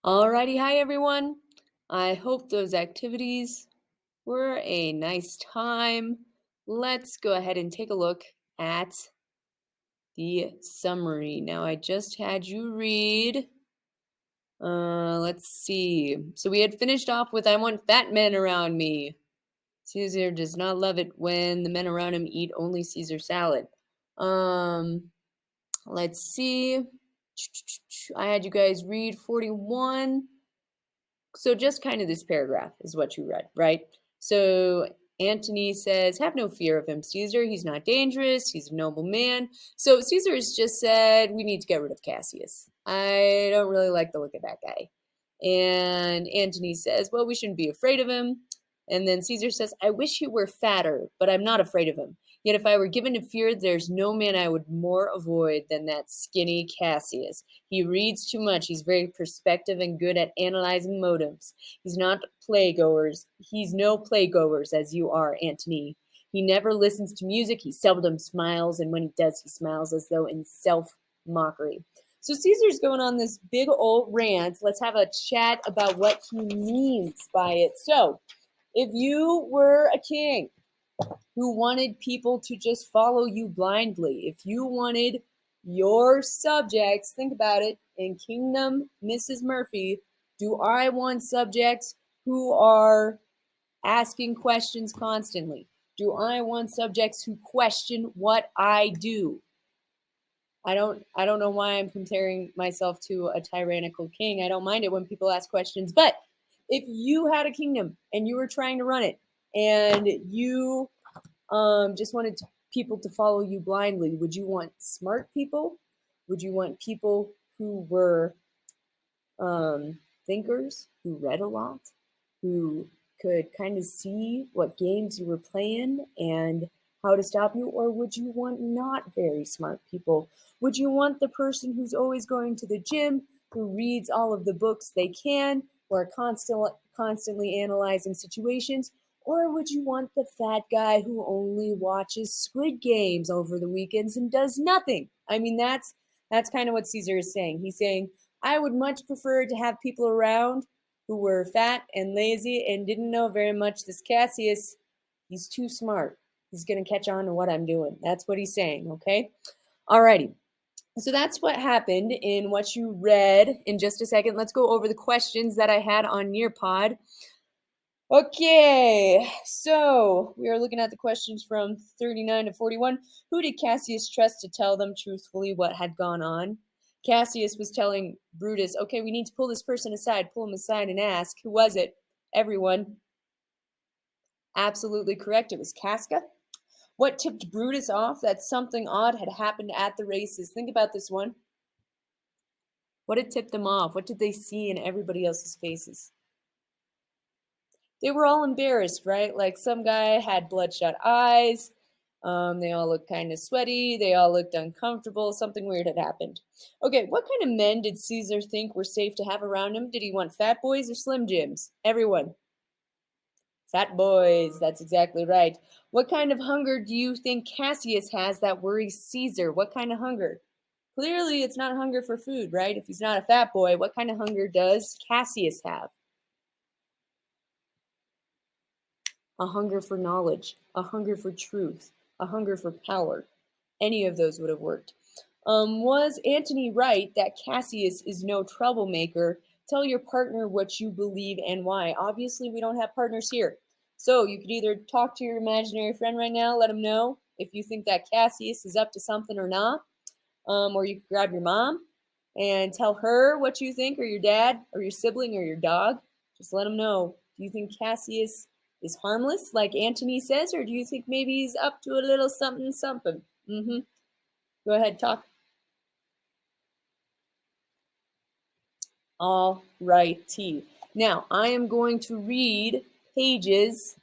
Alrighty, hi everyone. I hope those activities were a nice time. Let's go ahead and take a look at the summary. Now, I just had you read. Let's see. So we had finished off with I want fat men around me. Caesar does not love it when the men around him eat only Caesar salad. Um, let's see. I had you guys read 41. So just kind of this paragraph is what you read, right? So Antony says, have no fear of him, Caesar. He's not dangerous. He's a noble man. So Caesar has just said, we need to get rid of Cassius. I don't really like the look of that guy. And Antony says, well, we shouldn't be afraid of him. And then Caesar says, I wish he were fatter, but I'm not afraid of him. Yet if I were given to fear, there's no man I would more avoid than that skinny Cassius. He reads too much. He's very perspective and good at analyzing motives. He's not playgoers. He's no playgoers as you are, Antony. He never listens to music. He seldom smiles, and when he does, he smiles as though in self-mockery. So Caesar's going on this big old rant. Let's have a chat about what he means by it. So, if you were a king who wanted people to just follow you blindly, if you wanted your subjects, think about it, in Kingdom Mrs. Murphy, do I want subjects who are asking questions constantly? Do I want subjects who question what I do? I don't know why I'm comparing myself to a tyrannical king. I don't mind it when people ask questions, but if you had a kingdom and you were trying to run it and you just wanted people to follow you blindly, would you want smart people? Would you want people who were thinkers, who read a lot, who could kind of see what games you were playing and how to stop you? Or would you want not very smart people? Would you want the person who's always going to the gym, who reads all of the books they can, who are constantly analyzing situations? Or would you want the fat guy who only watches Squid Games over the weekends and does nothing? I mean, that's kind of what Caesar is saying. He's saying, I would much prefer to have people around who were fat and lazy and didn't know very much. This Cassius, he's too smart. He's going to catch on to what I'm doing. That's what he's saying, okay? Alrighty. So that's what happened in what you read. In just a second, let's go over the questions that I had on Nearpod. Okay, so we are looking at the questions from 39 to 41. Who did Cassius trust to tell them truthfully what had gone on? Cassius was telling Brutus, okay, we need to pull this person aside, pull him aside and ask, who was it? Everyone. Absolutely correct. It was Casca. What tipped Brutus off that something odd had happened at the races? Think about this one. What had tipped them off? What did they see in everybody else's faces? They were all embarrassed, right? Like some guy had bloodshot eyes. They all looked kind of sweaty. They all looked uncomfortable. Something weird had happened. Okay, what kind of men did Caesar think were safe to have around him? Did he want fat boys or slim Jims? Everyone. Fat boys, that's exactly right. What kind of hunger do you think Cassius has that worries Caesar? What kind of hunger? Clearly, it's not hunger for food, right? If he's not a fat boy, what kind of hunger does Cassius have? A hunger for knowledge, a hunger for truth, a hunger for power. Any of those would have worked. Was Antony right that Cassius is no troublemaker? Tell your partner what you believe and why. Obviously, we don't have partners here. So you could either talk to your imaginary friend right now, let him know if you think that Cassius is up to something or not. Or you could grab your mom and tell her what you think, or your dad, or your sibling, or your dog. Just let them know. Do you think Cassius is harmless, like Antony says, or do you think maybe he's up to a little something, something? Go ahead, talk. All righty. Now, I am going to read pages.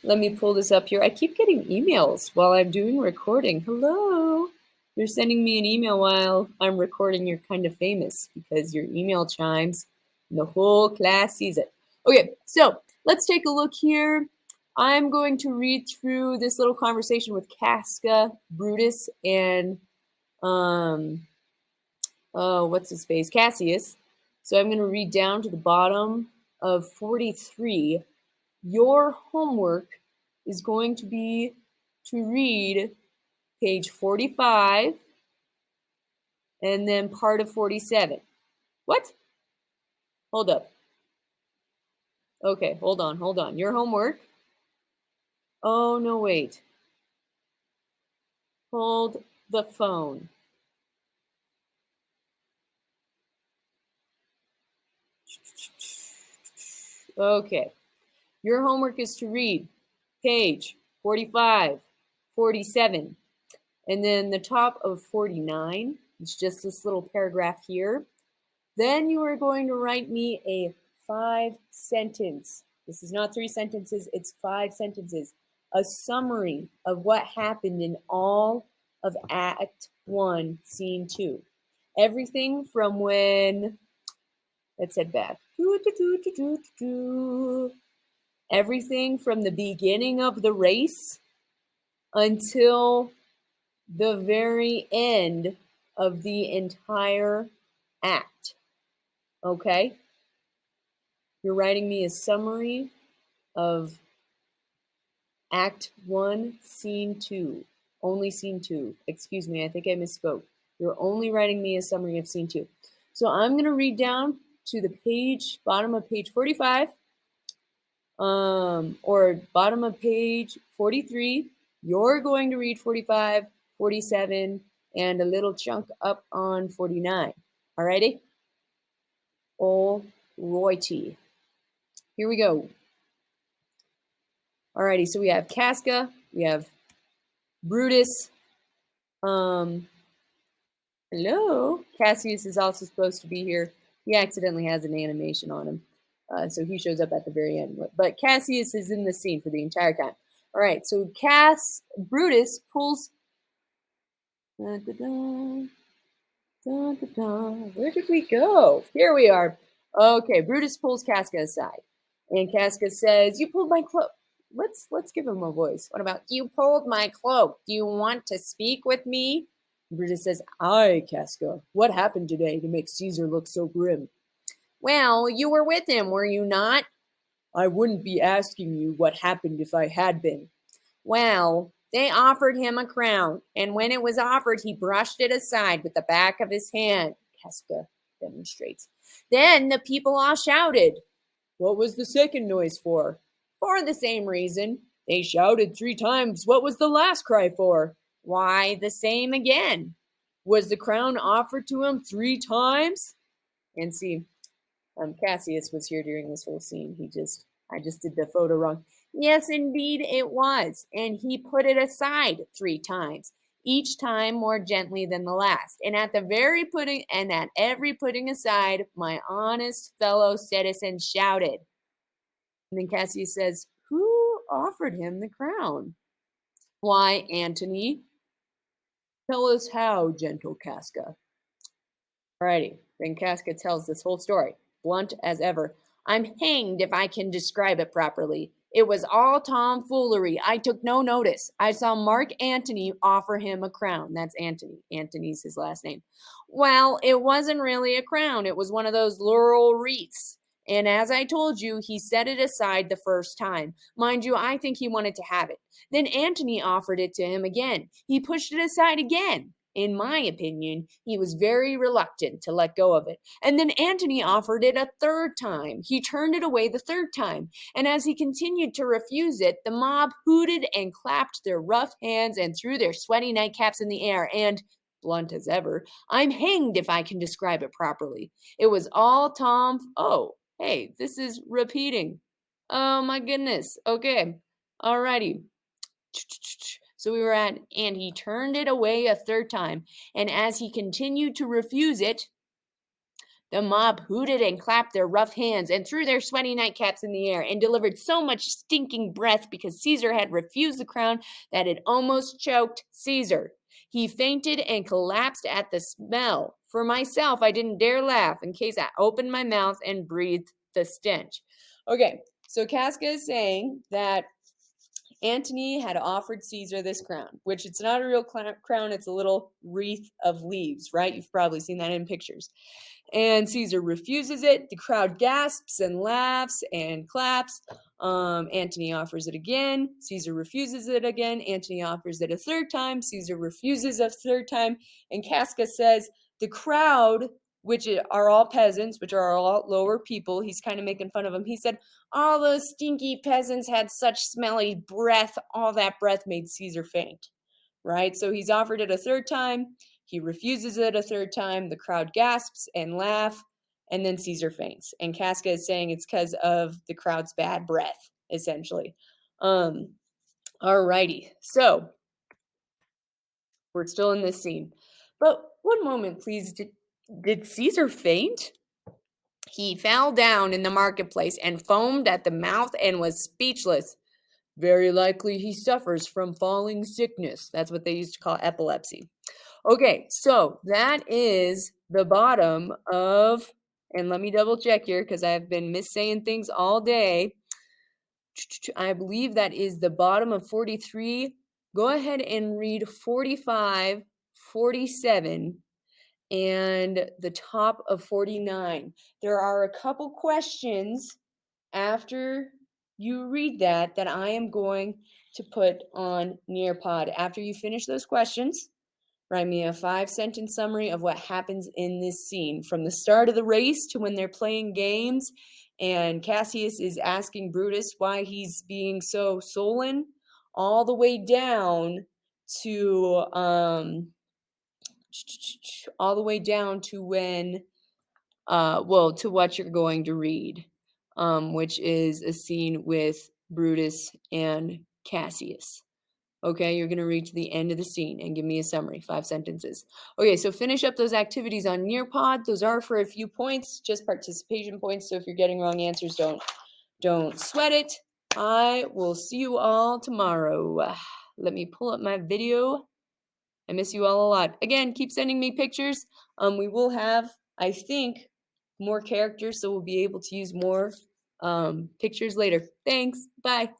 Let me pull this up here. I keep getting emails while I'm doing recording. Hello. You're sending me an email while I'm recording. You're kind of famous because your email chimes and the whole class sees it. Okay, so let's take a look here. I'm going to read through this little conversation with Casca, Brutus, and what's his face? Cassius. So I'm going to read down to the bottom of 43. Your homework is going to be to read page 45 and then part of 47. What? Hold up. Okay, hold on. Your homework. Oh, no, wait. Hold the phone. Okay. Your homework is to read page 45, 47, and then the top of 49. It's just this little paragraph here. Then you are going to write me a 5-sentence. This is not 3 sentences, it's 5 sentences. A summary of what happened in all of Act 1, Scene 2. Everything from when, let's head back. Everything from the beginning of the race until the very end of the entire act. Okay? You're writing me a summary of Act 1, Scene 2. Only Scene 2. Excuse me, I think I misspoke. You're only writing me a summary of Scene 2. So I'm going to read down to the page, bottom of page 45, or bottom of page 43. You're going to read 45, 47, and a little chunk up on 49. Alrighty? Alrighty. Here we go. Alrighty, so we have Casca, we have Brutus. Hello. Cassius is also supposed to be here. He accidentally has an animation on him. So he shows up at the very end. But Cassius is in the scene for the entire time. All right, so Brutus pulls. Dun, dun, dun, dun, dun, dun. Where did we go? Here we are. Okay, Brutus pulls Casca aside. And Casca says, "You pulled my cloak." Let's give him a voice. What about, "You pulled my cloak. Do you want to speak with me?" Brutus says, "Aye, Casca. What happened today to make Caesar look so grim?" "Well, you were with him, were you not?" "I wouldn't be asking you what happened if I had been." "Well, they offered him a crown, and when it was offered, he brushed it aside with the back of his hand," Casca demonstrates. "Then the people all shouted." "What was the second noise for?" "For the same reason." "They shouted 3 times. What was the last cry for?" "Why, the same again." "Was the crown offered to him 3 times?" And see, Cassius was here during this whole scene. I just did the photo wrong. "Yes, indeed it was. And he put it aside 3 times, each time more gently than the last. And at every putting aside, my honest fellow citizens shouted." And then Cassius says, "Who offered him the crown?" "Why, Antony." "Tell us how, gentle Casca." Alrighty, then Casca tells this whole story, blunt as ever. "I'm hanged if I can describe it properly. It was all tomfoolery. I took no notice. I saw Mark Antony offer him a crown." That's Antony. Antony's his last name. "Well, it wasn't really a crown. It was one of those laurel wreaths. And as I told you, he set it aside the first time. Mind you, I think he wanted to have it. Then Antony offered it to him again. He pushed it aside again. In my opinion, he was very reluctant to let go of it. And then Antony offered it a third time. He turned it away the third time. And as he continued to refuse it, the mob hooted and clapped their rough hands and threw their sweaty nightcaps in the air. And, blunt as ever, I'm hanged if I can describe it properly. It was all Oh, hey, this is repeating. Oh my goodness. Okay. Alrighty. So we were at, and he turned it away a third time. And as he continued to refuse it, the mob hooted and clapped their rough hands and threw their sweaty nightcaps in the air and delivered so much stinking breath because Caesar had refused the crown that it almost choked Caesar. He fainted and collapsed at the smell. For myself, I didn't dare laugh in case I opened my mouth and breathed the stench. Okay, so Casca is saying that Antony had offered Caesar this crown, which it's not a real crown, it's a little wreath of leaves, right? You've probably seen that in pictures. And Caesar refuses it. The crowd gasps and laughs and claps. Antony offers it again. Caesar refuses it again. Antony offers it a third time. Caesar refuses a third time. And Casca says, the crowd, which are all peasants, which are all lower people, he's kind of making fun of them. He said, all those stinky peasants had such smelly breath. All that breath made Caesar faint. Right? So he's offered it a third time. He refuses it a third time. The crowd gasps and laugh, and then Caesar faints. And Casca is saying it's because of the crowd's bad breath, essentially. Alrighty. So we're still in this scene. But one moment, please. Did Caesar faint? He fell down in the marketplace and foamed at the mouth and was speechless. Very likely he suffers from falling sickness. That's what they used to call epilepsy. Okay, so that is the bottom of, and let me double check here because I've been missaying things all day. I believe that is the bottom of 43. Go ahead and read 45, 47, and the top of 49. There are a couple questions after you read that I am going to put on Nearpod. After you finish those questions, write me a 5-sentence summary of what happens in this scene from the start of the race to when they're playing games and Cassius is asking Brutus why he's being so sullen, all the way down to when to what you're going to read, which is a scene with Brutus and Cassius. Okay, you're going to read to the end of the scene and give me a summary, 5 sentences. Okay, so finish up those activities on Nearpod. Those are for a few points, just participation points. So if you're getting wrong answers, don't sweat it. I will see you all tomorrow. Let me pull up my video. I miss you all a lot. Again, keep sending me pictures. We will have, I think, more characters, so we'll be able to use more pictures later. Thanks. Bye.